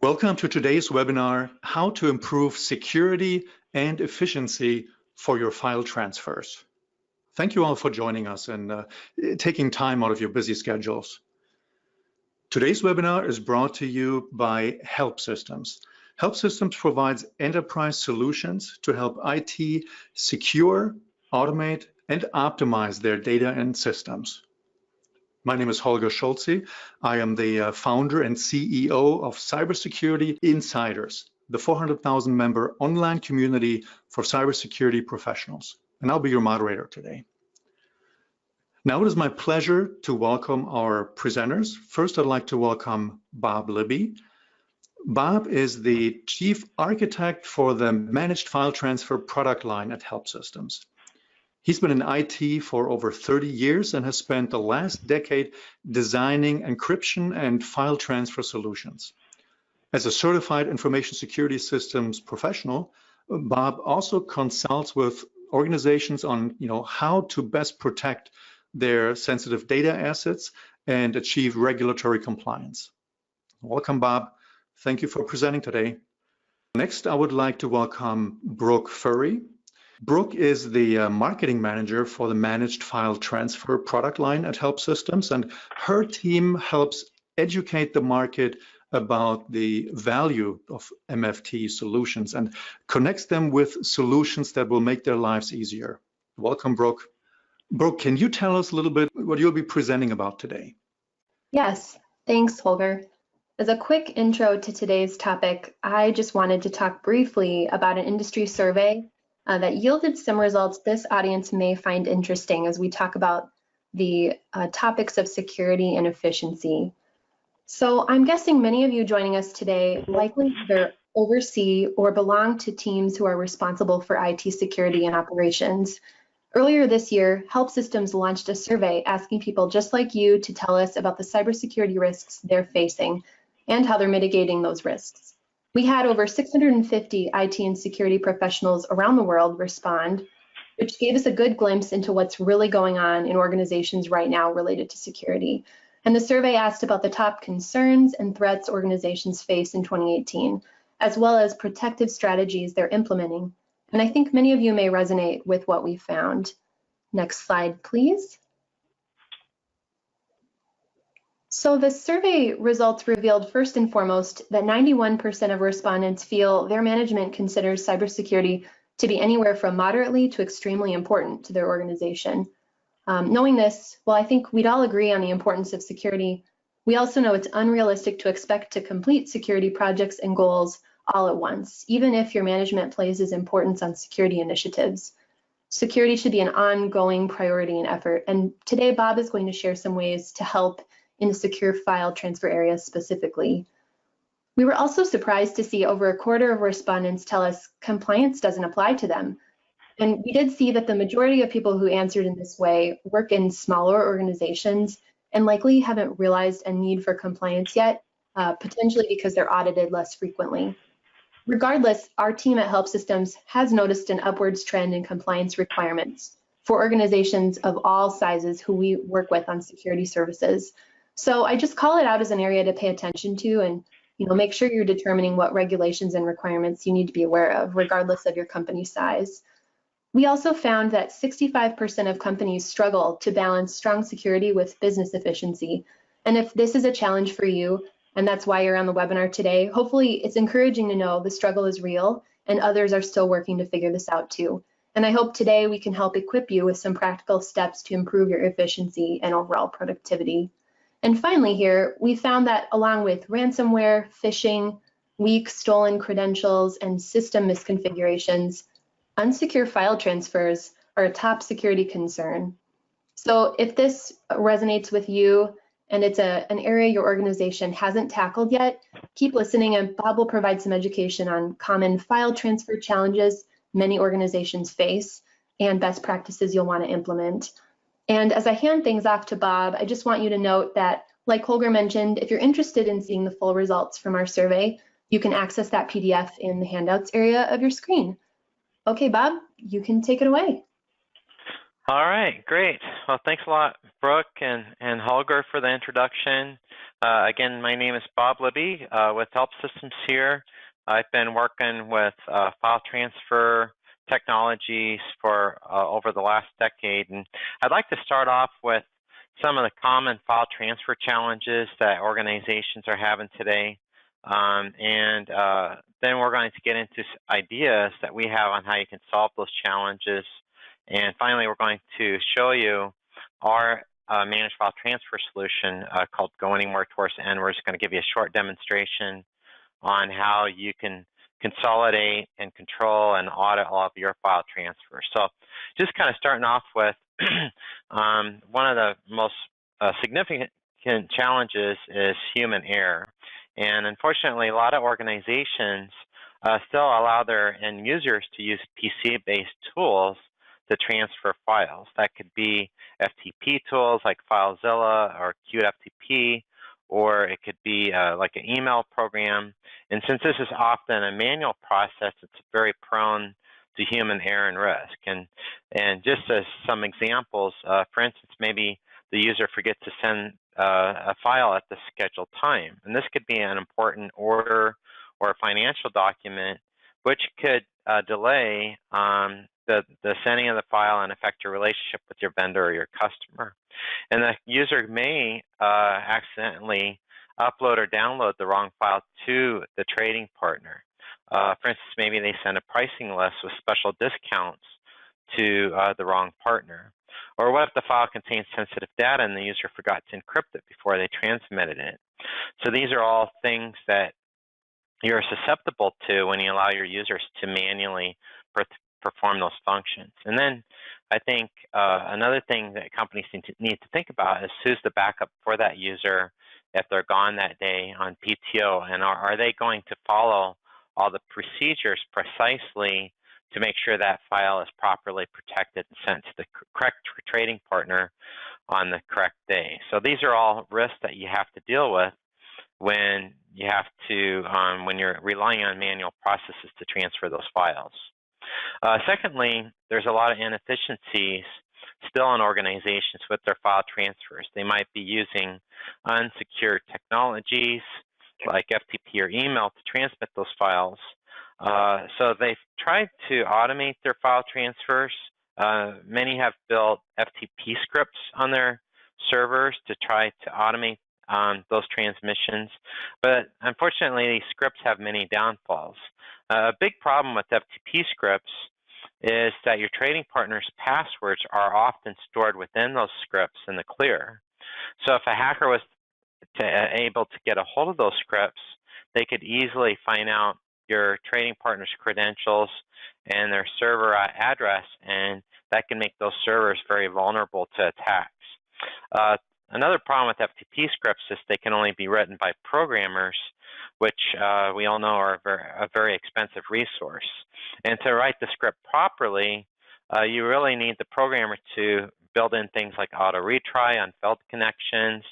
Welcome to today's webinar, How to Improve Security and Efficiency for Your File Transfers. Thank you all for joining us and taking time out of your busy schedules. Today's webinar is brought to you by Help Systems. Help Systems provides enterprise solutions to help IT secure, automate, and optimize their data and systems. My name is Holger Schulze. I am the founder and CEO of Cybersecurity Insiders, the 400,000 member online community for cybersecurity professionals. And I'll be your moderator today. Now it is my pleasure to welcome our presenters. First, I'd like to welcome Bob Libby. Bob is the Chief Architect for the Managed File Transfer product line at Help Systems. He's been in IT for over 30 years and has spent the last decade designing encryption and file transfer solutions. As a certified information security systems professional, Bob also consults with organizations on how to best protect their sensitive data assets and achieve regulatory compliance. Welcome, Bob. Thank you for presenting today. Next, I would like to welcome Brooke Furry. Brooke is the marketing manager for the Managed File Transfer product line at Help Systems, and her team helps educate the market about the value of MFT solutions and connects them with solutions that will make their lives easier. Welcome, Brooke. Brooke, can you tell us a little bit what you'll be presenting about today? Yes, thanks, Holger. As a quick intro to today's topic, I just wanted to talk briefly about an industry survey that yielded some results this audience may find interesting as we talk about the topics of security and efficiency. So I'm guessing many of you joining us today likely either oversee or belong to teams who are responsible for IT security and operations. Earlier this year, Help Systems launched a survey asking people just like you to tell us about the cybersecurity risks they're facing and how they're mitigating those risks. We had over 650 IT and security professionals around the world respond, which gave us a good glimpse into what's really going on in organizations right now related to security. And the survey asked about the top concerns and threats organizations face in 2018, as well as protective strategies they're implementing. And I think many of you may resonate with what we found. Next slide, please. So the survey results revealed first and foremost that 91% of respondents feel their management considers cybersecurity to be anywhere from moderately to extremely important to their organization. Knowing this, well, I think we'd all agree on the importance of security. We also know it's unrealistic to expect to complete security projects and goals all at once, even if your management places importance on security initiatives. Security should be an ongoing priority and effort. And today, Bob is going to share some ways to help in the secure file transfer area specifically. We were also surprised to see over a quarter of respondents tell us compliance doesn't apply to them. And we did see that the majority of people who answered in this way work in smaller organizations and likely haven't realized a need for compliance yet, potentially because they're audited less frequently. Regardless, our team at Help Systems has noticed an upwards trend in compliance requirements for organizations of all sizes who we work with on security services. So I just call it out as an area to pay attention to and make sure you're determining what regulations and requirements you need to be aware of, regardless of your company size. We also found that 65% of companies struggle to balance strong security with business efficiency. And if this is a challenge for you, and that's why you're on the webinar today, hopefully it's encouraging to know the struggle is real and others are still working to figure this out too. And I hope today we can help equip you with some practical steps to improve your efficiency and overall productivity. And finally here, we found that along with ransomware, phishing, weak stolen credentials, and system misconfigurations, unsecure file transfers are a top security concern. So if this resonates with you and it's an area your organization hasn't tackled yet, keep listening and Bob will provide some education on common file transfer challenges many organizations face and best practices you'll want to implement. And as I hand things off to Bob, I just want you to note that, like Holger mentioned, if you're interested in seeing the full results from our survey, you can access that PDF in the handouts area of your screen. Okay, Bob, you can take it away. All right, great. Well, thanks a lot, Brooke and Holger, for the introduction. Again, my name is Bob Libby with Help Systems here. I've been working with file transfer technologies for over the last decade, and I'd like to start off with some of the common file transfer challenges that organizations are having today. Then we're going to get into ideas that we have on how you can solve those challenges. And finally, we're going to show you our managed file transfer solution called Go Anywhere Towards the End. We're just going to give you a short demonstration on how you can consolidate and control and audit all of your file transfers. So just kind of starting off with one of the most significant challenges is human error. And unfortunately, a lot of organizations still allow their end users to use PC-based tools to transfer files. That could be FTP tools like FileZilla or QFTP, or it could be like an email program. And since this is often a manual process, it's very prone to human error and risk. And just as some examples, for instance, maybe the user forgets to send a file at the scheduled time. And this could be an important order or a financial document, which could delay the sending of the file and affect your relationship with your vendor or your customer. And the user may accidentally upload or download the wrong file to the trading partner. For instance, maybe they send a pricing list with special discounts to the wrong partner. Or what if the file contains sensitive data and the user forgot to encrypt it before they transmitted it? So these are all things that you're susceptible to when you allow your users to manually perform those functions. And then I think another thing that companies need to think about is who's the backup for that user if they're gone that day on PTO, and are they going to follow all the procedures precisely to make sure that file is properly protected and sent to the correct trading partner on the correct day. So these are all risks that you have to deal with when you have to, when you're relying on manual processes to transfer those files. Secondly, there's a lot of inefficiencies still in organizations with their file transfers. They might be using unsecured technologies like FTP or email to transmit those files. So they've tried to automate their file transfers. Many have built FTP scripts on their servers to try to automate those transmissions, but unfortunately these scripts have many downfalls. A big problem with FTP scripts is that your trading partner's passwords are often stored within those scripts in the clear. So if a hacker was able to get a hold of those scripts, they could easily find out your trading partner's credentials and their server address, and that can make those servers very vulnerable to attacks. Another problem with FTP scripts is they can only be written by programmers, which we all know are a very expensive resource. And to write the script properly, you really need the programmer to build in things like auto retry on failed connections,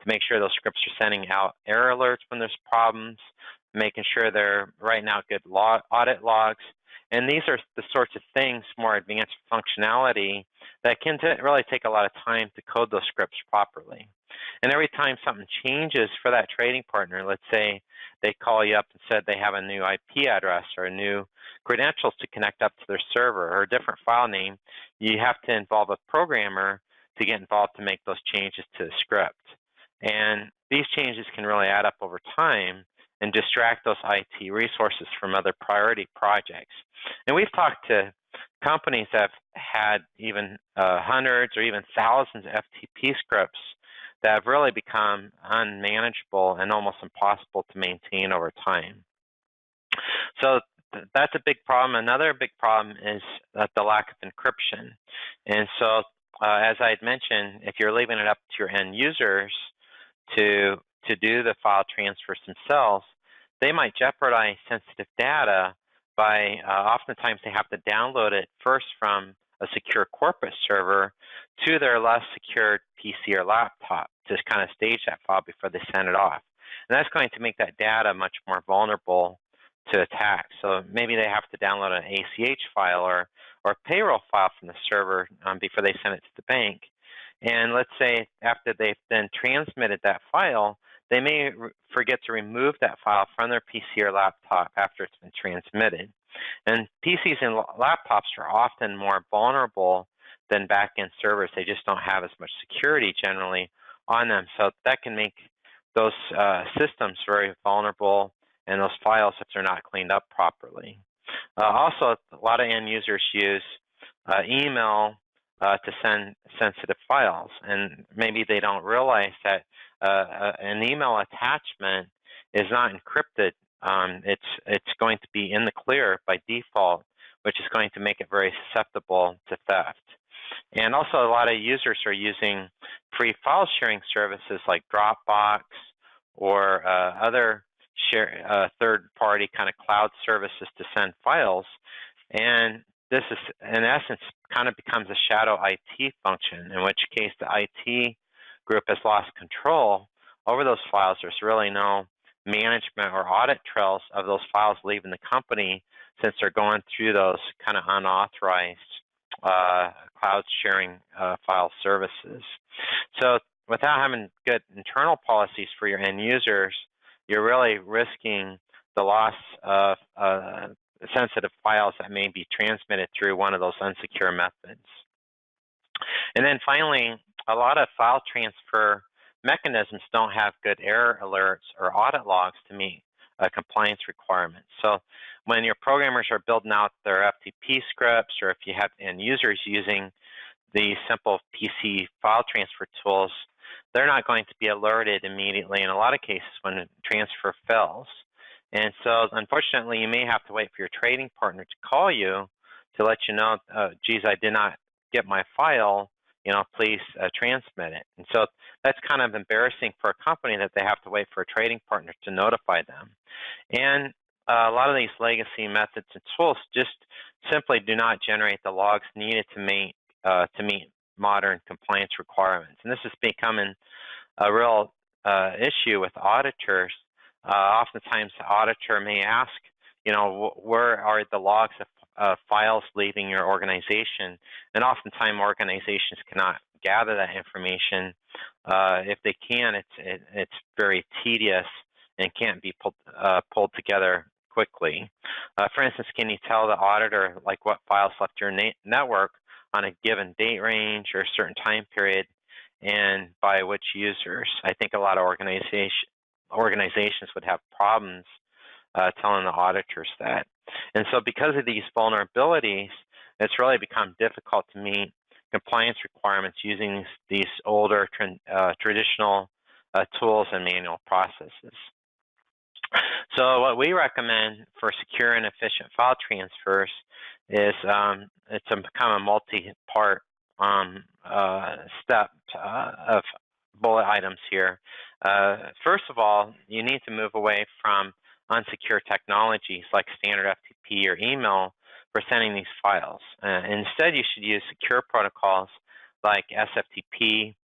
to make sure those scripts are sending out error alerts when there's problems, making sure they're writing out good audit logs. And these are the sorts of things, more advanced functionality, that can really take a lot of time to code those scripts properly. And every time something changes for that trading partner, let's say they call you up and said they have a new IP address or new credentials to connect up to their server or a different file name, you have to involve a programmer to get involved to make those changes to the script. And these changes can really add up over time and distract those IT resources from other priority projects. And we've talked to companies that have had even hundreds or even thousands of FTP scripts that have really become unmanageable and almost impossible to maintain over time. So that's a big problem. Another big problem is the lack of encryption. And so as I had mentioned, if you're leaving it up to your end users to do the file transfers themselves, they might jeopardize sensitive data by oftentimes they have to download it first from a secure corporate server to their less secured PC or laptop to kind of stage that file before they send it off. And that's going to make that data much more vulnerable to attack. So maybe they have to download an ACH file or a payroll file from the server before they send it to the bank. And let's say after they've then transmitted that file, they may forget to remove that file from their PC or laptop after it's been transmitted. And PCs and laptops are often more vulnerable than back-end servers. They just don't have as much security generally on them. So that can make those systems very vulnerable, and those files if they're not cleaned up properly. Also, a lot of end users use email to send sensitive files, and maybe they don't realize that an email attachment is not encrypted. It's going to be in the clear by default, which is going to make it very susceptible to theft. And also, a lot of users are using free file sharing services like Dropbox or other third-party kind of cloud services to send files. And this is, in essence, kind of becomes a shadow IT function, in which case the IT group has lost control over those files. There's really no management or audit trails of those files leaving the company, since they're going through those kind of unauthorized cloud sharing file services. So without having good internal policies for your end users, you're really risking the loss of sensitive files that may be transmitted through one of those unsecure methods. And then finally, a lot of file transfer mechanisms don't have good error alerts or audit logs to meet compliance requirements. So when your programmers are building out their FTP scripts, or if you have end users using these simple PC file transfer tools, they're not going to be alerted immediately in a lot of cases when transfer fails. And so unfortunately, you may have to wait for your trading partner to call you to let you know, geez, I did not get my file, please transmit it. And so that's kind of embarrassing for a company that they have to wait for a trading partner to notify them. And a lot of these legacy methods and tools just simply do not generate the logs needed to meet modern compliance requirements. And this is becoming a real issue with auditors. Oftentimes, the auditor may ask, where are the logs of files leaving your organization? And oftentimes, organizations cannot gather that information. If they can, it's very tedious and can't be pulled together quickly. For instance, can you tell the auditor what files left your network on a given date range or a certain time period, and by which users? I think a lot of organizations would have problems telling the auditors that. And so because of these vulnerabilities, it's really become difficult to meet compliance requirements using these older traditional tools and manual processes. So what we recommend for secure and efficient file transfers is it's a kind of multi-part step of bullet items here. First of all, you need to move away from unsecure technologies like standard FTP or email for sending these files. Instead, you should use secure protocols like SFTP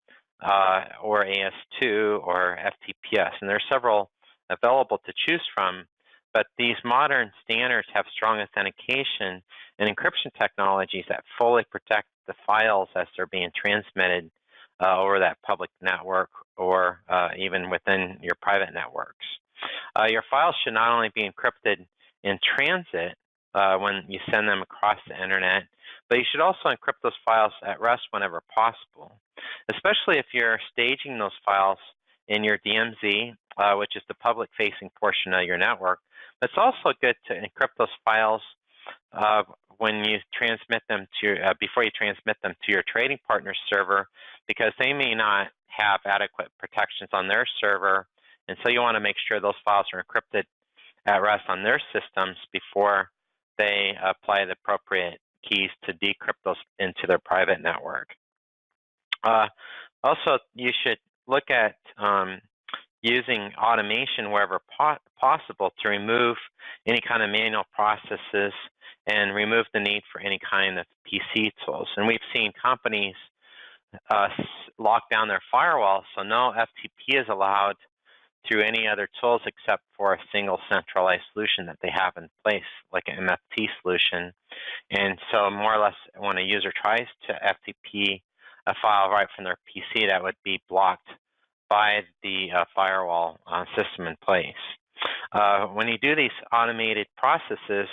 or AS2 or FTPS. And there are several available to choose from, but these modern standards have strong authentication and encryption technologies that fully protect the files as they're being transmitted over that public network or even within your private networks. Your files should not only be encrypted in transit when you send them across the internet, but you should also encrypt those files at rest whenever possible, especially if you're staging those files in your DMZ, which is the public-facing portion of your network. It's also good to encrypt those files when you transmit them to before you transmit them to your trading partner's server, because they may not have adequate protections on their server, and so you want to make sure those files are encrypted at rest on their systems before they apply the appropriate keys to decrypt those into their private network. Also, you should look at using automation wherever possible to remove any kind of manual processes and remove the need for any kind of PC tools. And we've seen companies lock down their firewall, so no FTP is allowed through any other tools except for a single centralized solution that they have in place, like an MFT solution. And so more or less, when a user tries to FTP a file right from their PC, that would be blocked by the firewall system in place. When you do these automated processes,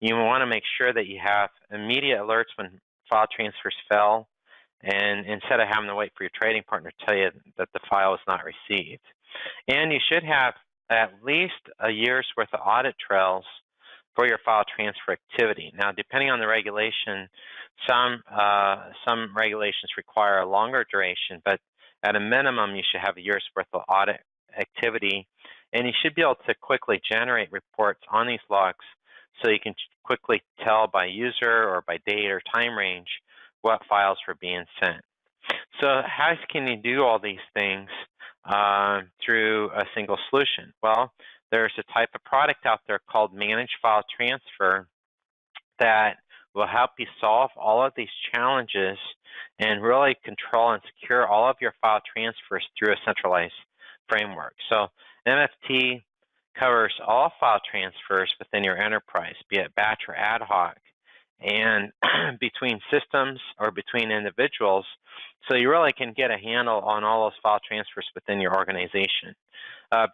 you want to make sure that you have immediate alerts when file transfers fail, and instead of having to wait for your trading partner to tell you that the file is not received. And you should have at least a year's worth of audit trails for your file transfer activity. Now, depending on the regulation, some regulations require a longer duration, but at a minimum, you should have a year's worth of audit activity, and you should be able to quickly generate reports on these logs so you can quickly tell by user or by date or time range what files were being sent. So how can you do all these things through a single solution? Well, there's a type of product out there called Managed File Transfer that will help you solve all of these challenges and really control and secure all of your file transfers through a centralized framework. So MFT covers all file transfers within your enterprise, be it batch or ad hoc, and between systems or between individuals, so you really can get a handle on all those file transfers within your organization.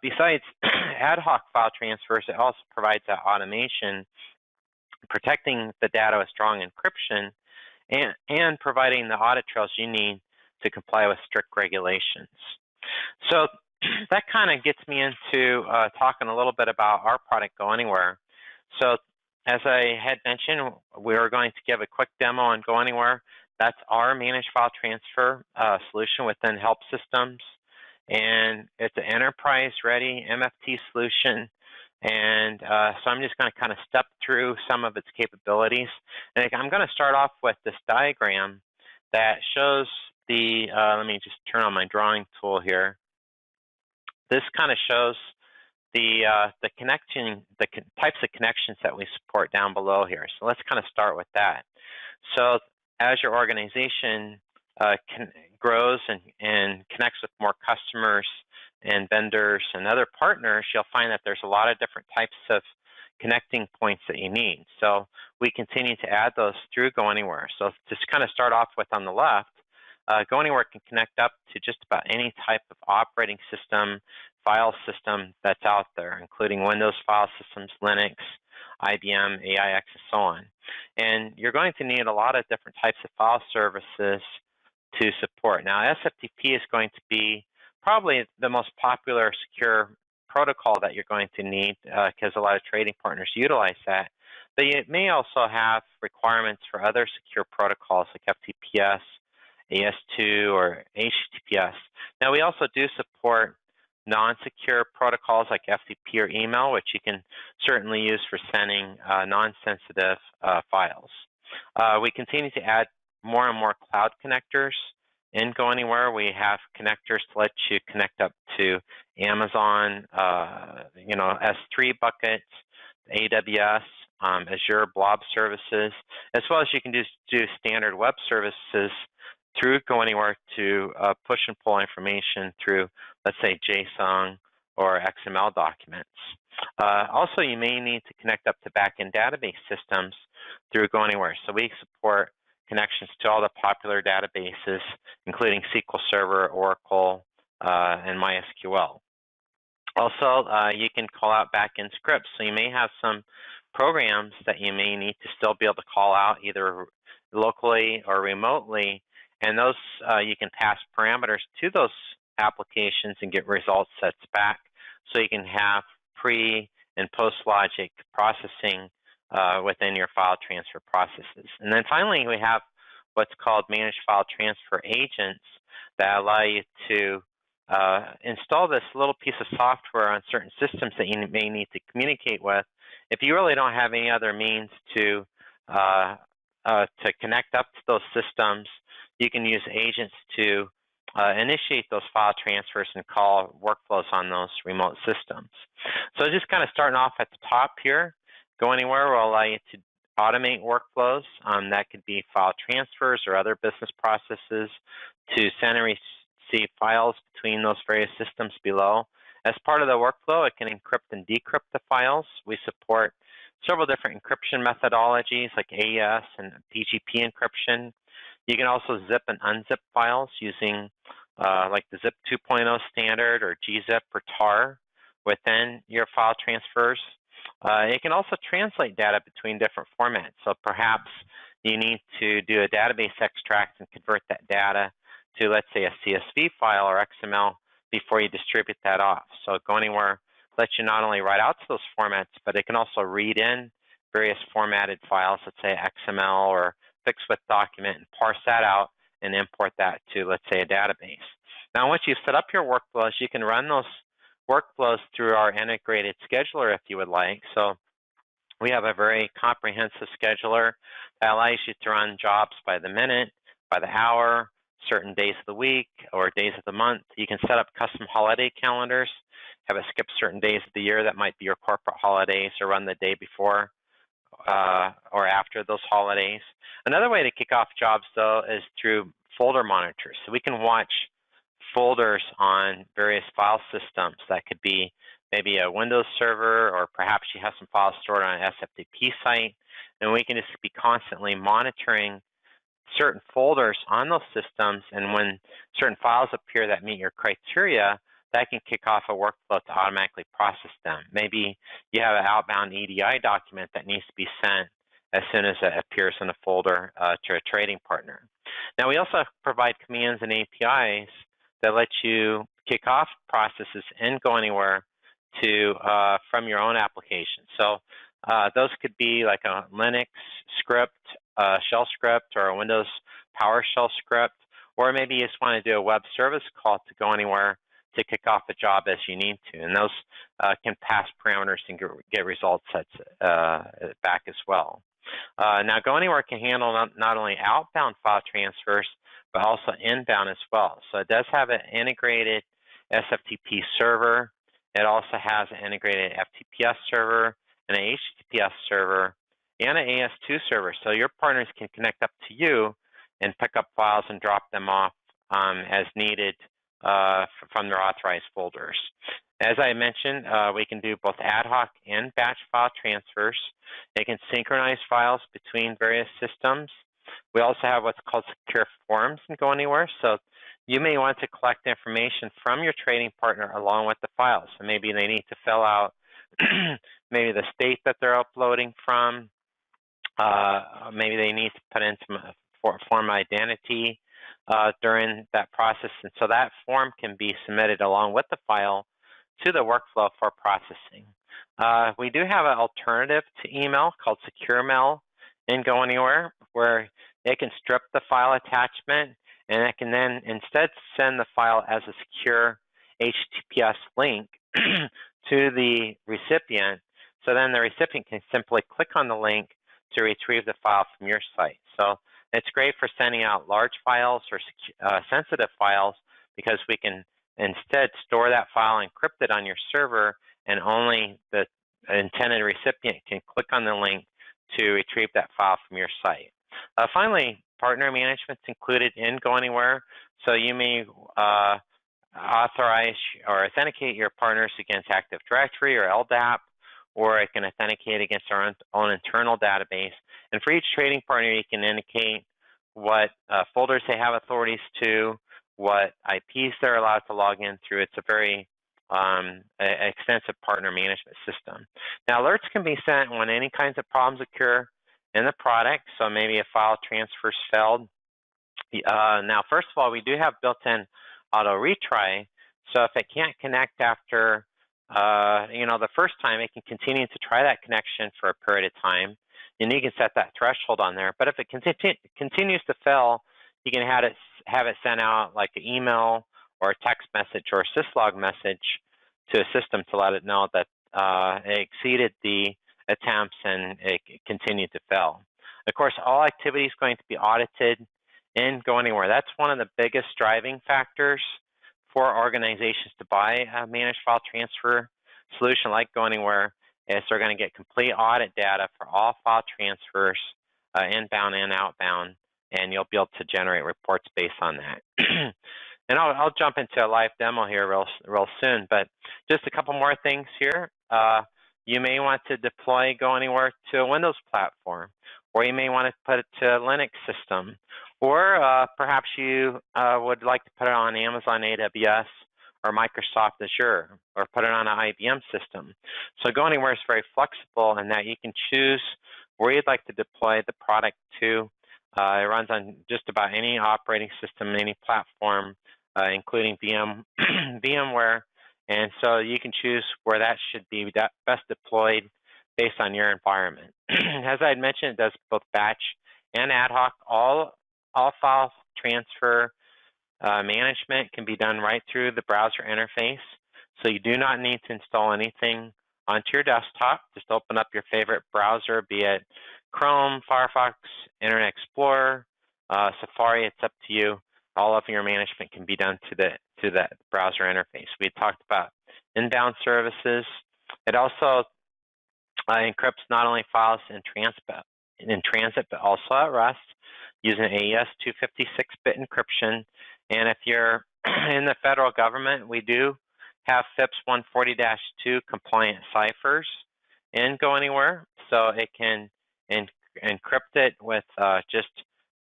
Besides ad hoc file transfers, it also provides that automation, protecting the data with strong encryption, and providing the audit trails you need to comply with strict regulations. So that kind of gets me into talking a little bit about our product Go Anywhere. So as I had mentioned, we are going to give a quick demo on Go Anywhere. That's our managed file transfer solution within Help Systems. And it's an enterprise-ready MFT solution. And so I'm just going to kind of step through some of its capabilities. And I'm going to start off with this diagram that shows the, let me just turn on my drawing tool here. This kind of shows the types of connections that we support down below here. So let's kind of start with that. So as your organization grows and connects with more customers and vendors and other partners, you'll find that there's a lot of different types of connecting points that you need. So we continue to add those through Go Anywhere. So just kind of start off with on the left, Go Anywhere can connect up to just about any type of operating system, file system that's out there, including Windows file systems, Linux, IBM, AIX, and so on. And you're going to need a lot of different types of file services to support. Now, SFTP is going to be probably the most popular secure protocol that you're going to need because a lot of trading partners utilize that. But you may also have requirements for other secure protocols like FTPS, AS2, or HTTPS. Now, we also do support non-secure protocols like FTP or email, which you can certainly use for sending non-sensitive files. We continue to add more and more cloud connectors in Go Anywhere. We have connectors to let you connect up to Amazon, S3 buckets, AWS, Azure Blob services, as well as you can do standard web services through Go Anywhere to push and pull information through, let's say, JSON or XML documents. Also, you may need to connect up to backend database systems through Go Anywhere. So we support connections to all the popular databases, including SQL Server, Oracle, and MySQL. Also, you can call out backend scripts. So you may have some programs that you may need to still be able to call out either locally or remotely, and those you can pass parameters to those applications and get result sets back. So you can have pre and post logic processing within your file transfer processes. And then finally, we have what's called managed file transfer agents that allow you to install this little piece of software on certain systems that you may need to communicate with. If you really don't have any other means to connect up to those systems, you can use agents to initiate those file transfers and call workflows on those remote systems. So just kind of starting off at the top here, Go Anywhere will allow you to automate workflows. That could be file transfers or other business processes to send and receive files between those various systems below. As part of the workflow, it can encrypt and decrypt the files. We support several different encryption methodologies like AES and PGP encryption. You can also zip and unzip files using like the ZIP 2.0 standard or gzip or tar within your file transfers. It can also translate data between different formats. So perhaps you need to do a database extract and convert that data to, let's say, a CSV file or XML before you distribute that off. So Go Anywhere lets you not only write out to those formats, but it can also read in various formatted files, let's say XML or fixed width document, and parse that out and import that to, let's say, a database. Now, once you've set up your workflows, you can run those workflows through our integrated scheduler if you would like. So we have a very comprehensive scheduler that allows you to run jobs by the minute, by the hour, certain days of the week, or days of the month. You can set up custom holiday calendars, have it skip certain days of the year that might be your corporate holidays, or run the day before or after those holidays. Another way to kick off jobs, though, is through folder monitors. So we can watch folders on various file systems. That could be maybe a Windows server, or perhaps you have some files stored on an SFTP site, and we can just be constantly monitoring certain folders on those systems, and when certain files appear that meet your criteria, that can kick off a workflow to automatically process them. Maybe you have an outbound EDI document that needs to be sent as soon as it appears in a folder to a trading partner. Now, we also provide commands and APIs that let you kick off processes and Go Anywhere to from your own application. So those could be like a Linux script, shell script, or a Windows PowerShell script, or maybe you just want to do a web service call to Go Anywhere to kick off a job as you need to. And those can pass parameters and get results back as well. Now, Go Anywhere can handle not only outbound file transfers, but also inbound as well. So it does have an integrated SFTP server. It also has an integrated FTPS server, and an HTTPS server, and an AS2 server. So your partners can connect up to you and pick up files and drop them off as needed from their authorized folders. As I mentioned, we can do both ad hoc and batch file transfers. It can synchronize files between various systems. We also have what's called secure forms in Go Anywhere. So you may want to collect information from your trading partner along with the files. So maybe they need to fill out maybe the state that they're uploading from. Maybe they need to put in some form identity during that process. And so that form can be submitted along with the file to the workflow for processing. We do have an alternative to email called Secure Mail in Go Anywhere, where it can strip the file attachment, and it can then instead send the file as a secure HTTPS link to the recipient. So then the recipient can simply click on the link to retrieve the file from your site. So it's great for sending out large files or sensitive files, because we can instead store that file encrypted on your server, and only the intended recipient can click on the link to retrieve that file from your site. Finally, partner management is included in Go Anywhere. So you may authorize or authenticate your partners against Active Directory or LDAP, or it can authenticate against our own internal database. And for each trading partner, you can indicate what folders they have authorities to, what IPs they're allowed to log in through. It's a very extensive partner management system. Now, alerts can be sent when any kinds of problems occur in the product. So maybe a file transfer's failed. Now, first of all, we do have built-in auto retry. So if it can't connect after the first time, it can continue to try that connection for a period of time, and you can set that threshold on there. But if it continues to fail, you can have it sent out like an email or a text message or a syslog message to a system to let it know that it exceeded the attempts and it continued to fail. Of course, all activity is going to be audited in Go Anywhere. That's one of the biggest driving factors for organizations to buy a managed file transfer solution like Go Anywhere, is they're going to get complete audit data for all file transfers, inbound and outbound, and you'll be able to generate reports based on that. And I'll jump into a live demo here real soon, but just a couple more things here. You may want to deploy Go Anywhere to a Windows platform, or you may want to put it to a Linux system, Or perhaps you would like to put it on Amazon AWS or Microsoft Azure, or put it on an IBM system. So Go Anywhere is very flexible in that you can choose where you'd like to deploy the product to. It runs on just about any operating system, any platform, including VMware. And so you can choose where that should be best deployed based on your environment. As I had mentioned, it does both batch and ad hoc. All file transfer management can be done right through the browser interface. So you do not need to install anything onto your desktop. Just open up your favorite browser, be it Chrome, Firefox, Internet Explorer, Safari. It's up to you. All of your management can be done to that browser interface. We talked about inbound services. It also encrypts not only files in transit, but also at rest using AES 256-bit encryption. And if you're in the federal government, we do have FIPS 140-2 compliant ciphers in Go Anywhere, so it can encrypt it with just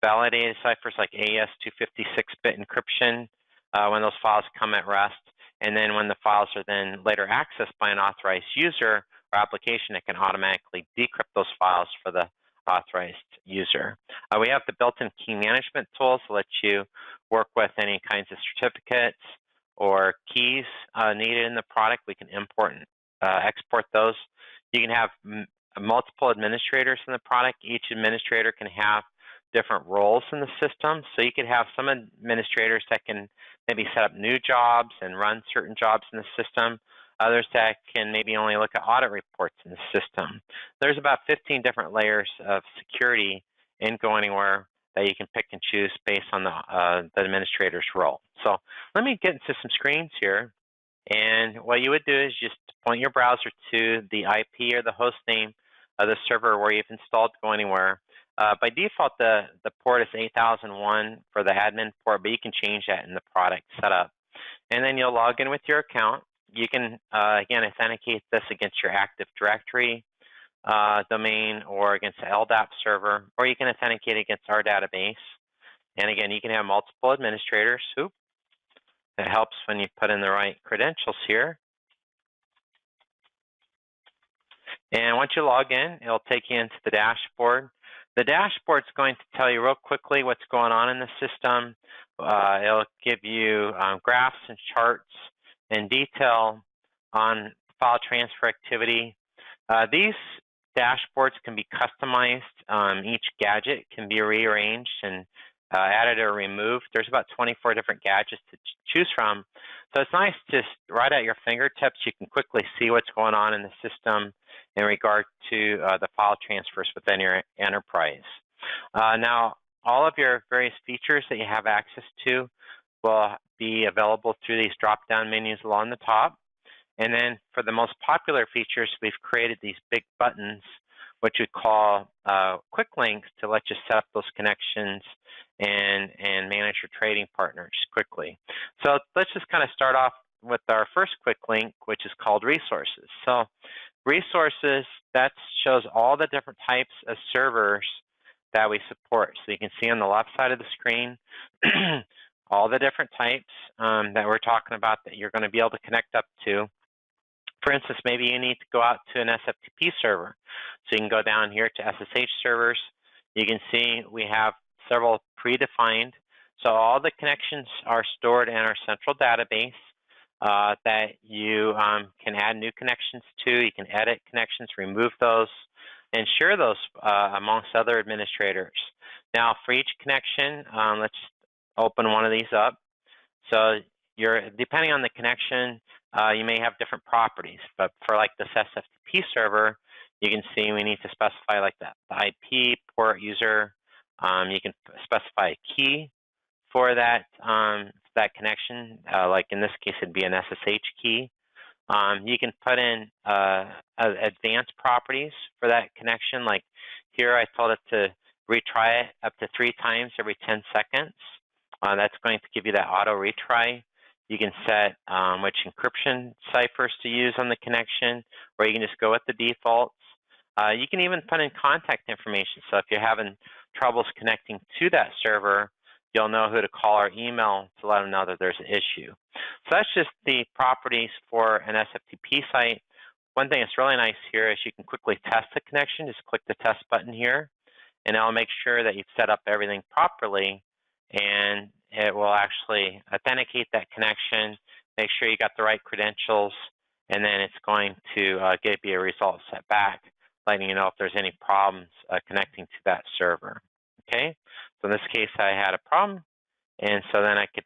validated ciphers like AES 256-bit encryption when those files come at rest. And then when the files are then later accessed by an authorized user or application, it can automatically decrypt those files for the authorized user. We have the built-in key management tools to let you work with any kinds of certificates or keys needed in the product. We can import and export those. You can have multiple administrators in the product. Each administrator can have different roles in the system. So you could have some administrators that can maybe set up new jobs and run certain jobs in the system. Others that can maybe only look at audit reports in the system. There's about 15 different layers of security in Go Anywhere that you can pick and choose based on the administrator's role. So let me get into some screens here. And what you would do is just point your browser to the IP or the host name of the server where you've installed Go Anywhere. By default, the port is 8001 for the admin port, but you can change that in the product setup. And then you'll log in with your account. You can, again, authenticate this against your Active Directory domain or against the LDAP server, or you can authenticate against our database. And again, you can have multiple administrators. It helps when you put in the right credentials here. And once you log in, it'll take you into the dashboard. The dashboard is going to tell you real quickly what's going on in the system. It'll give you graphs and charts and detail on file transfer activity. These dashboards can be customized. Each gadget can be rearranged and added or removed. There's about 24 different gadgets to choose from. So it's nice just right at your fingertips. You can quickly see what's going on in the system in regard to the file transfers within your enterprise. Now, all of your various features that you have access to will be available through these drop-down menus along the top. And then for the most popular features, we've created these big buttons, which we call quick links, to let you set up those connections and manage your trading partners quickly. So let's just kind of start off with our first quick link, which is called resources. So resources, that shows all the different types of servers that we support. So you can see on the left side of the screen all the different types that we're talking about that you're going to be able to connect up to. For instance, maybe you need to go out to an SFTP server. So you can go down here to SSH servers. You can see we have several predefined. So all the connections are stored in our central database that you can add new connections to. You can edit connections, remove those, and share those amongst other administrators. Now, for each connection, let's open one of these up. So depending on the connection, you may have different properties, but for like this SFTP server, you can see we need to specify like the IP, port, user. You can specify a key for that connection. Like in this case, it'd be an SSH key. You can put in advanced properties for that connection. Like here, I told it to retry it up to 3 times every 10 seconds. That's going to give you that auto retry. You can set which encryption ciphers to use on the connection, or you can just go with the defaults. You can even put in contact information. So if you're having troubles connecting to that server, you'll know who to call or email to let them know that there's an issue. So that's just the properties for an SFTP site. One thing that's really nice here is you can quickly test the connection. Just click the test button here, and it'll make sure that you've set up everything properly, and it will actually authenticate that connection, make sure you got the right credentials, and then it's going to give you a result set back, letting you know if there's any problems connecting to that server. Okay, so in this case, I had a problem, and so then I could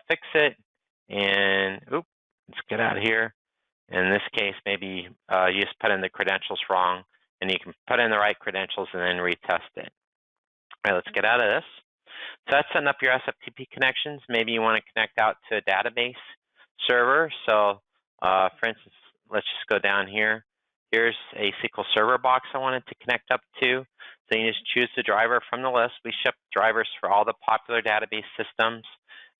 fix it, and let's get out of here. In this case, maybe you just put in the credentials wrong, and you can put in the right credentials and then retest it. All right, let's get out of this. So that's setting up your SFTP connections. Maybe you want to connect out to a database server. So for instance, let's just go down here. Here's a SQL Server box I wanted to connect up to. So you just choose the driver from the list. We ship drivers for all the popular database systems.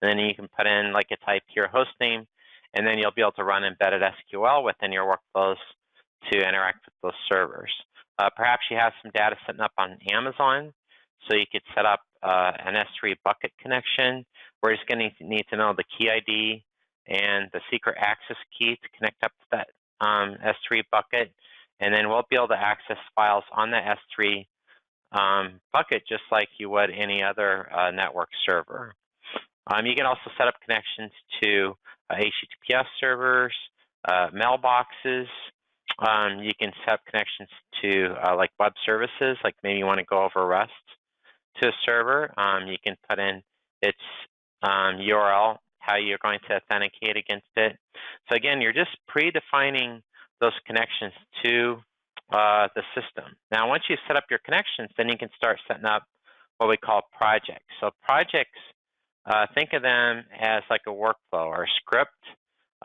And then you can put in, like, a type here, host name, and then you'll be able to run embedded SQL within your workflows to interact with those servers. Perhaps you have some data setting up on Amazon, so you could set up an S3 bucket connection. We're just going to need to know the key ID and the secret access key to connect up to that S3 bucket, and then we'll be able to access files on the S3 bucket just like you would any other network server. You can also set up connections to HTTPS servers, mailboxes. You can set up connections to like web services, like maybe you want to go over REST to a server. You can put in its URL, how you're going to authenticate against it. So again, you're just predefining those connections to the system. Now, once you've set up your connections, then you can start setting up what we call projects. So projects, think of them as like a workflow or a script,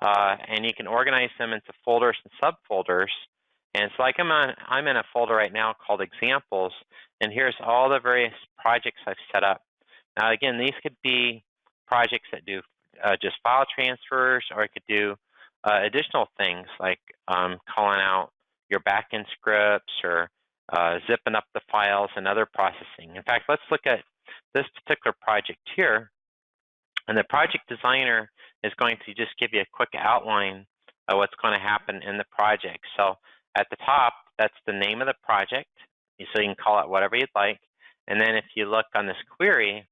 and you can organize them into folders and subfolders. And it's like I'm in a folder right now called examples, and here's all the various projects I've set up. Now, again, these could be projects that do just file transfers, or it could do additional things like calling out your backend scripts or zipping up the files and other processing. In fact, let's look at this particular project here. And the project designer is going to just give you a quick outline of what's going to happen in the project. So at the top, that's the name of the project, so you can call it whatever you'd like. And then if you look on this query,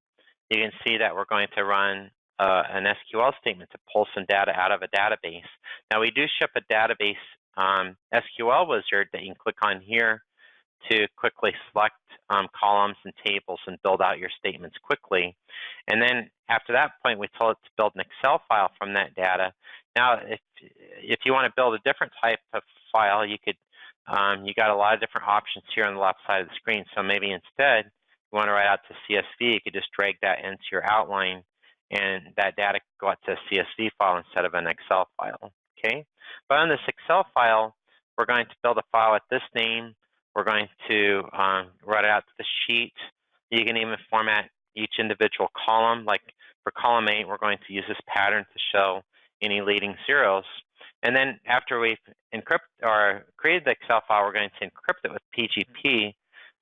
you can see that we're going to run an SQL statement to pull some data out of a database. Now, we do ship a database SQL wizard that you can click on here to quickly select columns and tables and build out your statements quickly. And then after that point, we told it to build an Excel file from that data. Now, if you want to build a different type of file, you could, you got a lot of different options here on the left side of the screen. So maybe instead, you want to write out to CSV, you could just drag that into your outline, and that data could go out to a CSV file instead of an Excel file, okay? But on this Excel file, we're going to build a file with this name. We're going to write it out to the sheet. You can even format each individual column. Like for column 8, we're going to use this pattern to show any leading zeros. And then after we've created the Excel file, we're going to encrypt it with PGP.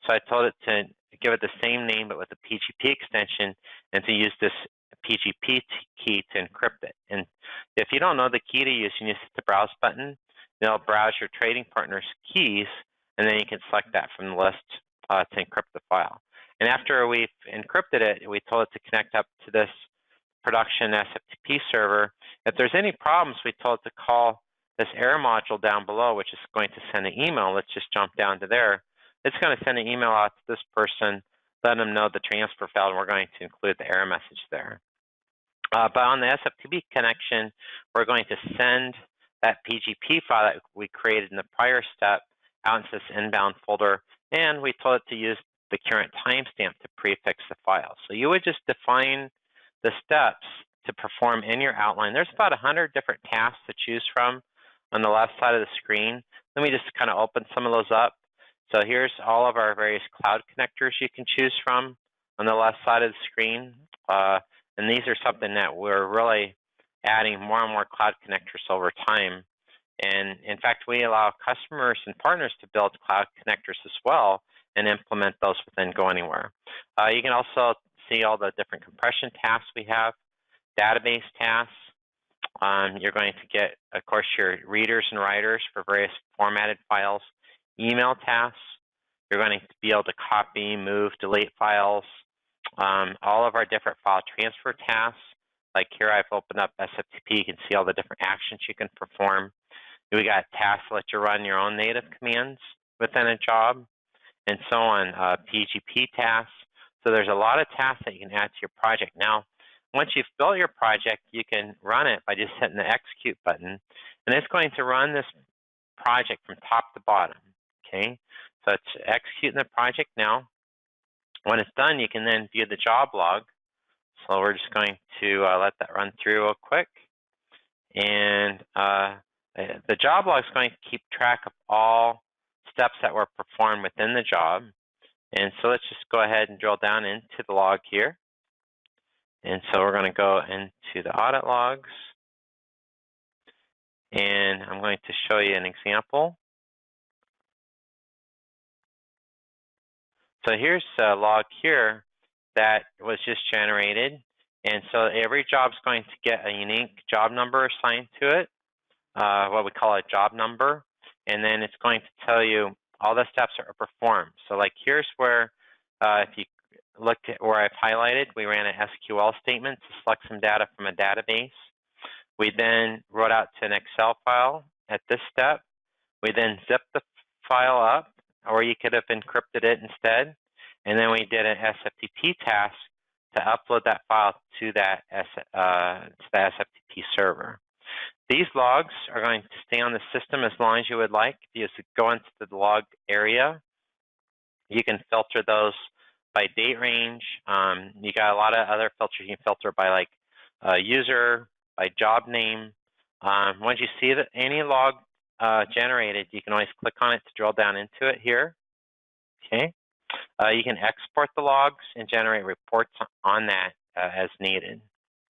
So I told it to give it the same name but with the PGP extension, and to use this PGP key to encrypt it. And if you don't know the key to use, you just hit the browse button. It'll browse your trading partner's keys, and then you can select that from the list to encrypt the file. And after we've encrypted it, we told it to connect up to this production SFTP server. If there's any problems, we told it to call this error module down below, which is going to send an email. Let's just jump down to there. It's going to send an email out to this person, let them know the transfer failed, and we're going to include the error message there. But on the SFTP connection, we're going to send that PGP file that we created in the prior step out into this inbound folder, and we told it to use the current timestamp to prefix the file. So you would just define the steps to perform in your outline. There's about 100 different tasks to choose from on the left side of the screen. Let me just kind of open some of those up. So here's all of our various cloud connectors you can choose from on the left side of the screen. And these are something that we're really adding more and more cloud connectors over time. And in fact, we allow customers and partners to build cloud connectors as well and implement those within Go Anywhere. You can also see all the different compression tasks we have, database tasks. You're going to get, of course, your readers and writers for various formatted files, email tasks. You're going to be able to copy, move, delete files. All of our different file transfer tasks. Like here, I've opened up SFTP. You can see all the different actions you can perform. We got tasks that let you run your own native commands within a job, and so on. PGP tasks. So there's a lot of tasks that you can add to your project. Now, once you've built your project, you can run it by just hitting the execute button, and it's going to run this project from top to bottom. Okay, so it's executing the project now. When it's done, you can then view the job log. So we're just going to let that run through real quick. And the job log is going to keep track of all steps that were performed within the job. And so let's just go ahead and drill down into the log here. And so we're going to go into the audit logs. And I'm going to show you an example. So here's a log here that was just generated. And so every job is going to get a unique job number assigned to it, what we call a job number. And then it's going to tell you all the steps that are performed. So like here's where, if you look at where I've highlighted, we ran an SQL statement to select some data from a database. We then wrote out to an Excel file at this step. We then zipped the file up, or you could have encrypted it instead. And then we did an SFTP task to upload that file to that SFTP server. These logs are going to stay on the system as long as you would like. If you just go into the log area, you can filter those by date range. You got a lot of other filters. You can filter by like user, by job name. Once you see that any log generated, you can always click on it to drill down into it here. Okay. You can export the logs and generate reports on that as needed.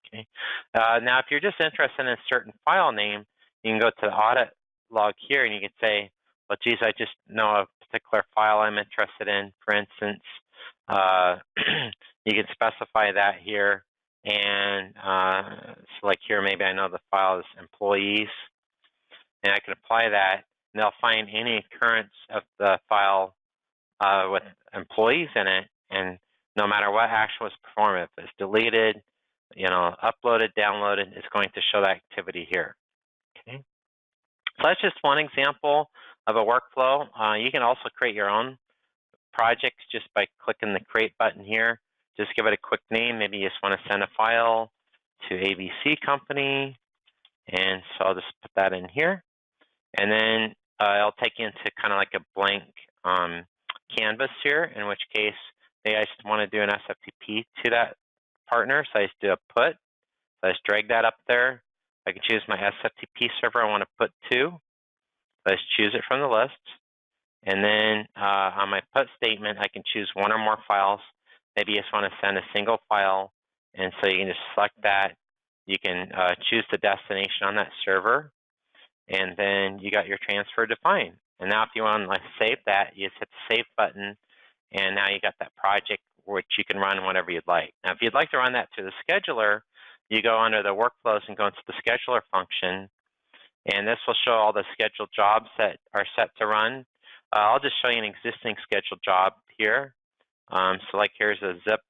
Okay. Now, if you're just interested in a certain file name, you can go to the audit log here, and you can say, well, geez, I just know a particular file I'm interested in. For instance, you can specify that here, and so like here, maybe I know the file is employees, and I can apply that, and they'll find any occurrence of the file with employees in it, and no matter what action was performed, if it's deleted, uploaded, downloaded, it's going to show that activity here. Okay. So that's just one example of a workflow. You can also create your own projects just by clicking the Create button here. Just give it a quick name. Maybe you just want to send a file to ABC Company, and so I'll just put that in here. And then it'll take you into kind of like a blank canvas here, in which case maybe I just want to do an SFTP to that partner, so I just do a put. So I just drag that up there. I can choose my SFTP server I want to put to. So I just choose it from the list. And then on my put statement, I can choose one or more files. Maybe you just want to send a single file, and so you can just select that. You can choose the destination on that server, and then you got your transfer defined. And now if you want to save that, you just hit the Save button, and now you got that project which you can run whenever you'd like. Now, if you'd like to run that to the scheduler, you go under the workflows and go into the scheduler function, and this will show all the scheduled jobs that are set to run. I'll just show you an existing scheduled job here. So like here's a zip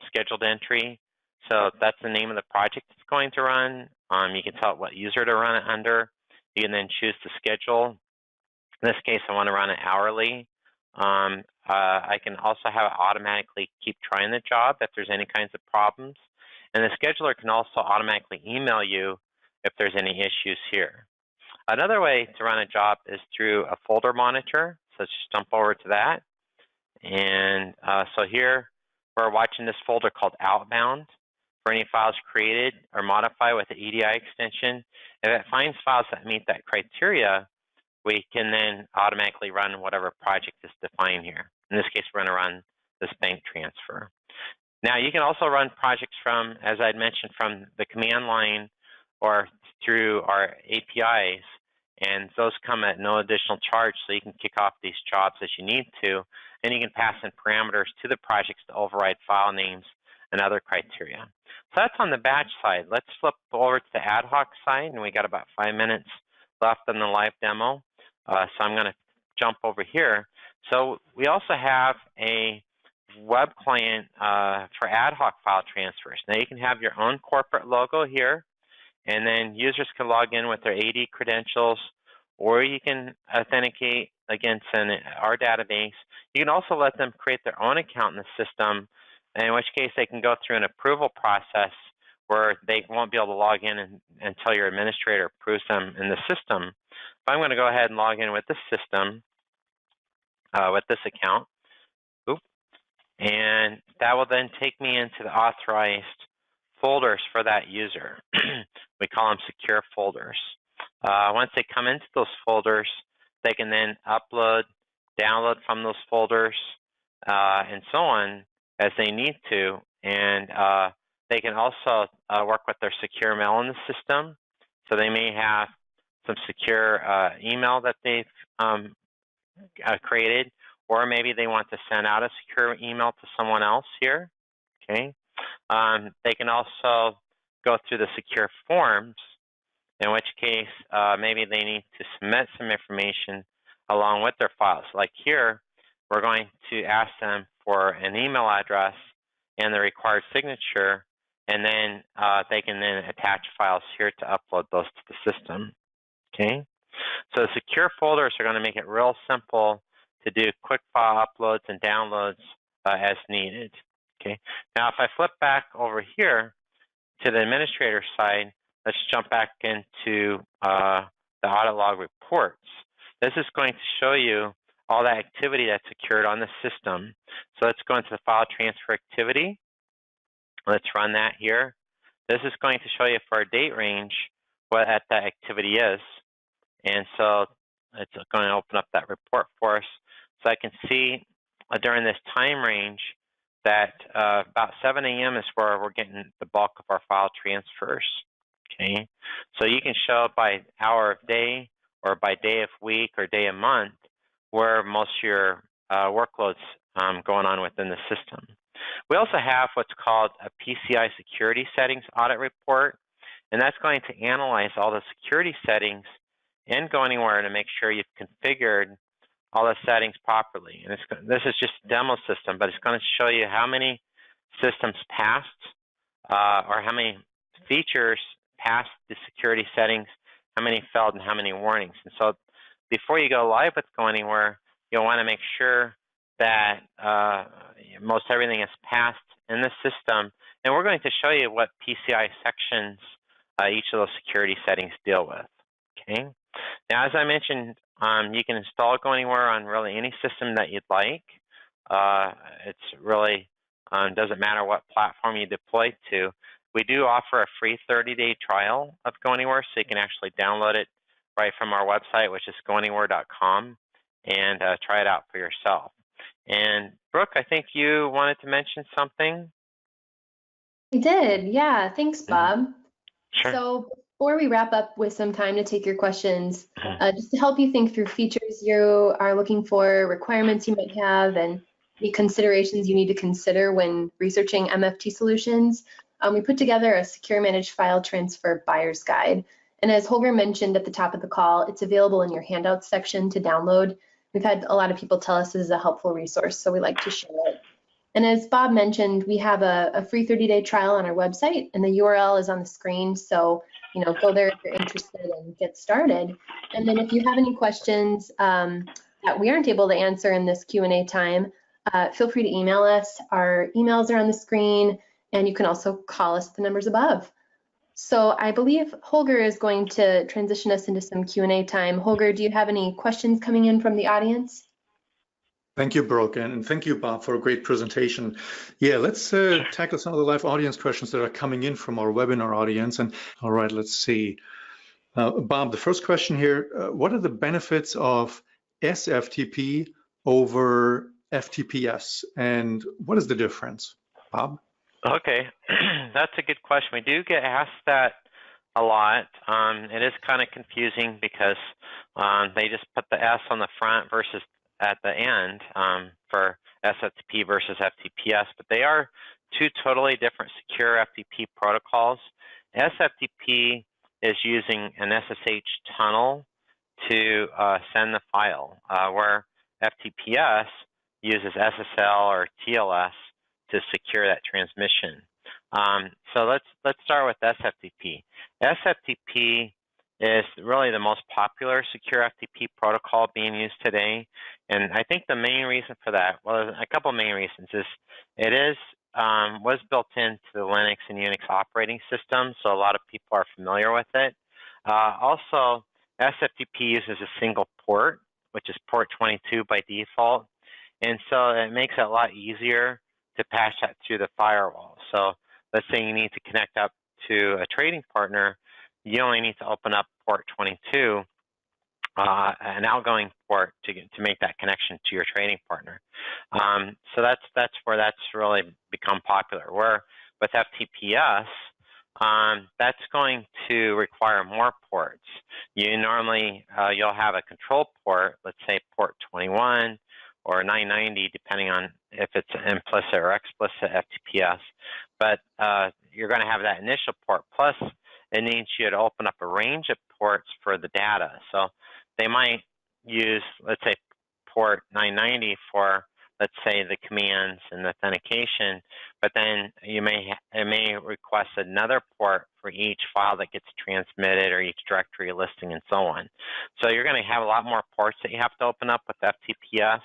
scheduled entry. So that's the name of the project it's going to run. You can tell it what user to run it under. You can then choose to schedule. In this case, I want to run it hourly. I can also have it automatically keep trying the job if there's any kinds of problems. And the scheduler can also automatically email you if there's any issues here. Another way to run a job is through a folder monitor. So let's just jump over to that. And so here we're watching this folder called Outbound for any files created or modified with the EDI extension. If it finds files that meet that criteria, we can then automatically run whatever project is defined here. In this case, we're going to run this bank transfer. Now, you can also run projects from, as I'd mentioned, from the command line or through our APIs, and those come at no additional charge, so you can kick off these jobs as you need to, and you can pass in parameters to the projects to override file names and other criteria. So that's on the batch side. Let's flip over to the ad hoc side, and we got about 5 minutes left in the live demo. So I'm going to jump over here. So we also have a web client for ad hoc file transfers. Now you can have your own corporate logo here, and then users can log in with their AD credentials, or you can authenticate against our database. You can also let them create their own account in the system, in which case they can go through an approval process where they won't be able to log in until your administrator approves them in the system. But I'm going to go ahead and log in with this system, with this account. Oop. And that will then take me into the authorized folders for that user. We call them secure folders. Once they come into those folders, they can then upload, download from those folders, and so on as they need to. And they can also work with their secure mail in the system. So they may have some secure email that they've created, or maybe they want to send out a secure email to someone else here. Okay. They can also go through the secure forms, in which case maybe they need to submit some information along with their files. Like here, we're going to ask them for an email address and the required signature, and then they can then attach files here to upload those to the system. Okay, so the secure folders are going to make it real simple to do quick file uploads and downloads as needed. Okay, now if I flip back over here to the administrator side, let's jump back into the audit log reports. This is going to show you all the activity that's occurred on the system. So let's go into the file transfer activity. Let's run that here. This is going to show you for a date range what that activity is. And so it's going to open up that report for us. So I can see during this time range that about 7 a.m. is where we're getting the bulk of our file transfers. Okay, so you can show by hour of day or by day of week or day of month where most of your workload's going on within the system. We also have what's called a PCI Security Settings Audit report, and that's going to analyze all the security settings in Go Anywhere to make sure you've configured all the settings properly. And this is just a demo system, but it's going to show you how many systems passed or how many features passed the security settings, how many failed, and how many warnings. And so before you go live with Go Anywhere, you'll want to make sure that most everything is passed in the system. And we're going to show you what PCI sections each of those security settings deal with. Okay. Now, as I mentioned, you can install Go Anywhere on really any system that you'd like. It's really doesn't matter what platform you deploy to. We do offer a free 30-day trial of Go Anywhere, so you can actually download it right from our website, which is goanywhere.com, and try it out for yourself. And Brooke, I think you wanted to mention something. I did, yeah. Thanks, Bob. Sure. So before we wrap up with some time to take your questions, just to help you think through features you are looking for, requirements you might have, and the considerations you need to consider when researching MFT solutions, we put together a secure managed file transfer buyer's guide. And as Holger mentioned at the top of the call, it's available in your handouts section to download. We've had a lot of people tell us this is a helpful resource, so we like to share it. And as Bob mentioned, we have a free 30-day trial on our website, and the URL is on the screen. So, go there if you're interested and get started. And then if you have any questions that we aren't able to answer in this Q&A time, feel free to email us. Our emails are on the screen, and you can also call us at the numbers above. So I believe Holger is going to transition us into some Q&A time. Holger, do you have any questions coming in from the audience? Thank you, Brooke, and thank you, Bob, for a great presentation. Yeah, let's tackle some of the live audience questions that are coming in from our webinar audience. And all right, let's see. Bob, the first question here, what are the benefits of SFTP over FTPS, and what is the difference? Bob? Okay, that's a good question. We do get asked that a lot. It is kind of confusing because they just put the S on the front versus at the end for SFTP versus FTPS, but they are two totally different secure FTP protocols. SFTP is using an SSH tunnel to send the file, where FTPS uses SSL or TLS to secure that transmission. So let's start with SFTP. SFTP is really the most popular secure FTP protocol being used today, and I think the main reason for that, well, a couple main reasons, is it was built into the Linux and Unix operating system, so a lot of people are familiar with it. Also, SFTP uses a single port, which is port 22 by default, and so it makes it a lot easier to pass that through the firewall. So let's say you need to connect up to a trading partner, you only need to open up port 22, an outgoing port to make that connection to your trading partner. So that's where that's really become popular. Where with FTPS, that's going to require more ports. You normally, you'll have a control port, let's say port 21 or 990, depending on if it's implicit or explicit FTPS. But you're going to have that initial port, plus it needs you to open up a range of ports for the data. So they might use, let's say, port 990 for, let's say, the commands and the authentication, but then it may request another port for each file that gets transmitted or each directory listing and so on. So you're going to have a lot more ports that you have to open up with FTPS.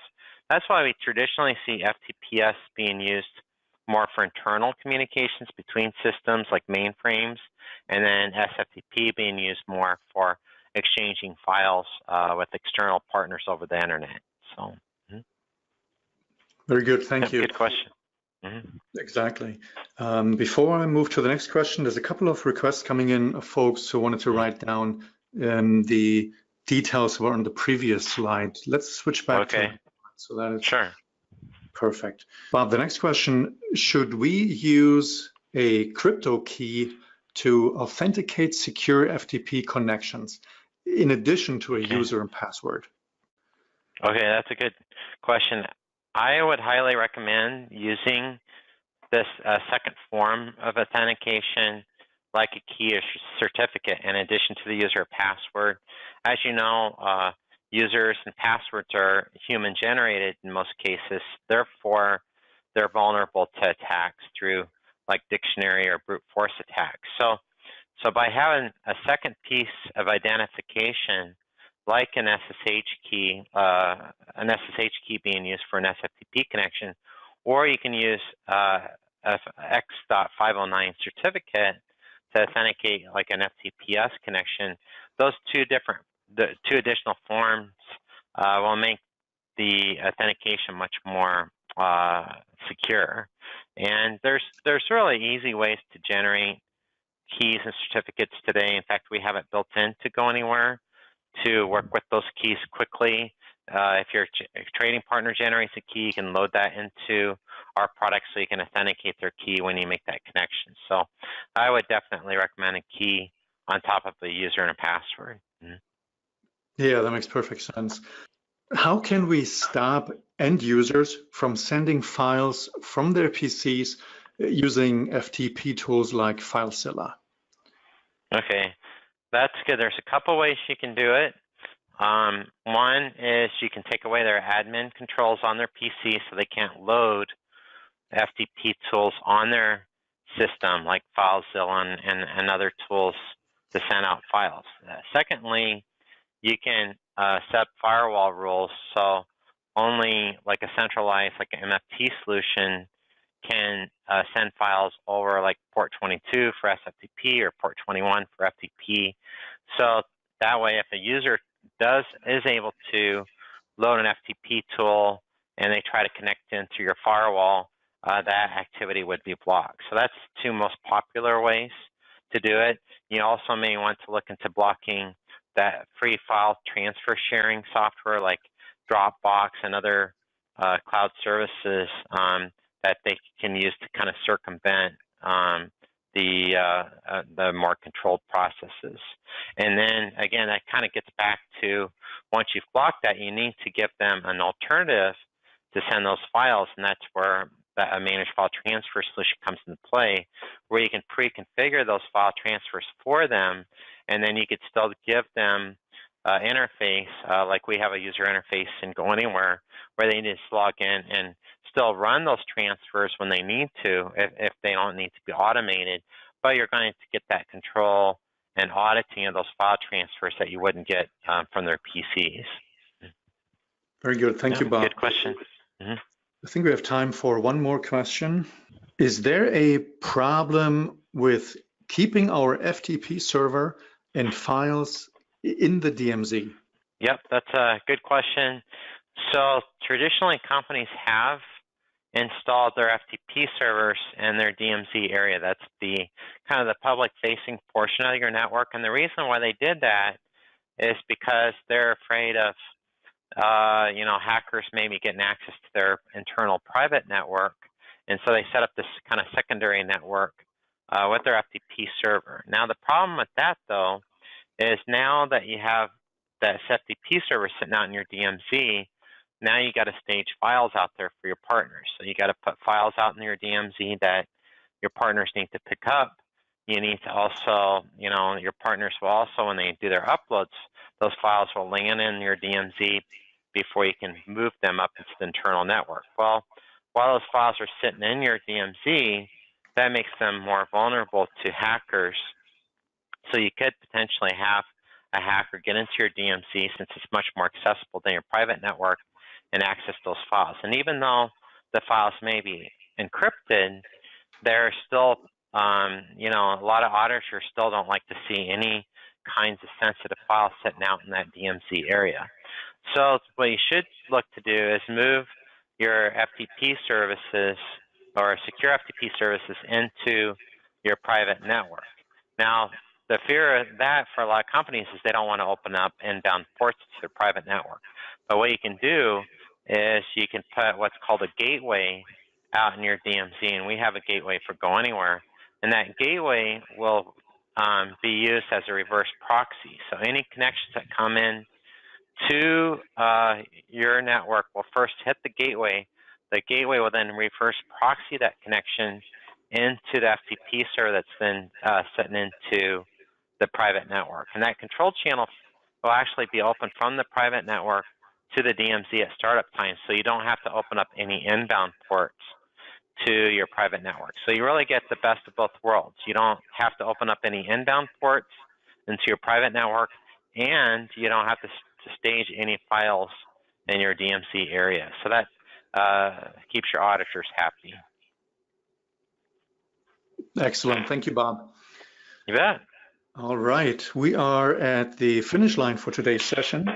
That's why we traditionally see FTPS being used more for internal communications between systems like mainframes, and then SFTP being used more for exchanging files with external partners over the internet. So. Very good, thank you. Good question. Exactly. Before I move to the next question, there's a couple of requests coming in of folks who wanted to write down the details were on the previous slide. Let's switch back to that. So that is sure. Perfect. Bob, the next question, should we use a crypto key to authenticate secure FTP connections in addition to a user and password? Okay, that's a good question. I would highly recommend using this second form of authentication, like a key or certificate, in addition to the user password. As you know, users and passwords are human generated in most cases, therefore they're vulnerable to attacks through like dictionary or brute force attacks. So by having a second piece of identification, like an SSH key being used for an SFTP connection, or you can use X.509 certificate to authenticate like an FTPS connection. Those two additional forms will make the authentication much more secure. And there's really easy ways to generate keys and certificates today. In fact, we have it built in to Go Anywhere to work with those keys quickly. If your trading partner generates a key, you can load that into our product so you can authenticate their key when you make that connection. So I would definitely recommend a key on top of the user and a password. Yeah, that makes perfect sense. How can we stop end users from sending files from their PCs using FTP tools like FileZilla? Okay, that's good. There's a couple ways you can do it. One is you can take away their admin controls on their PC so they can't load FTP tools on their system like FileZilla and other tools to send out files. Secondly, you can set up firewall rules so only like a centralized, like an MFT solution can send files over like port 22 for SFTP or port 21 for FTP. So that way, if a user is able to load an FTP tool and they try to connect into your firewall, that activity would be blocked. So that's the two most popular ways to do it. You also may want to look into blocking that free file transfer sharing software like Dropbox and other cloud services that they can use to kind of circumvent the more controlled processes. And then again, that kind of gets back to, once you've blocked that, you need to give them an alternative to send those files, and that's where a managed file transfer solution comes into play, where you can pre-configure those file transfers for them, and then you could still give them interface, like we have a user interface in Go Anywhere, where they just log in and still run those transfers when they need to, if they don't need to be automated, but you're going to get that control and auditing of those file transfers that you wouldn't get from their PCs. Very good. Thank you, Bob. Good question. Mm-hmm. I think we have time for one more question. Is there a problem with keeping our FTP server and files in the DMZ? Yep, that's a good question. So traditionally, companies have installed their FTP servers in their DMZ area. That's the kind of the public-facing portion of your network. And the reason why they did that is because they're afraid of hackers maybe getting access to their internal private network, and so they set up this kind of secondary network with their FTP server. Now, the problem with that, though, is now that you have that FTP server sitting out in your DMZ, now you got to stage files out there for your partners. So you got to put files out in your DMZ that your partners need to pick up. You need to also, your partners will also, when they do their uploads, those files will land in your DMZ before you can move them up into the internal network. Well, while those files are sitting in your DMZ, that makes them more vulnerable to hackers. So you could potentially have a hacker get into your DMZ, since it's much more accessible than your private network, and access those files. And even though the files may be encrypted, there's still, a lot of auditors still don't like to see any kinds of sensitive files sitting out in that DMZ area. So what you should look to do is move your FTP services or secure FTP services into your private network. Now, the fear of that for a lot of companies is they don't want to open up inbound ports to their private network. But what you can do is you can put what's called a gateway out in your DMZ, and we have a gateway for Go Anywhere, and that gateway will be used as a reverse proxy. So any connections that come in to your network will first hit the gateway. The gateway will then reverse proxy that connection into the FTP server that's then sitting into the private network. And that control channel will actually be open from the private network to the DMZ at startup time, so you don't have to open up any inbound ports to your private network. So you really get the best of both worlds. You don't have to open up any inbound ports into your private network, and you don't have to stage any files in your DMZ area. So that keeps your auditors happy. Excellent. Thank you, Bob. You bet. All right. We are at the finish line for today's session.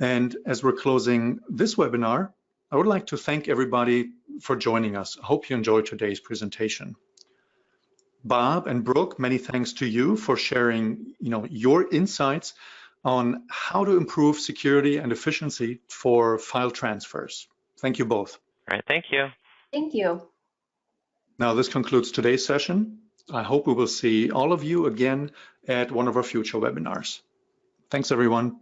And as we're closing this webinar, I would like to thank everybody for joining us. I hope you enjoyed today's presentation. Bob and Brooke, many thanks to you for sharing, your insights on how to improve security and efficiency for file transfers. Thank you both. All right, thank you. Thank you. Now, this concludes today's session. I hope we will see all of you again at one of our future webinars. Thanks, everyone.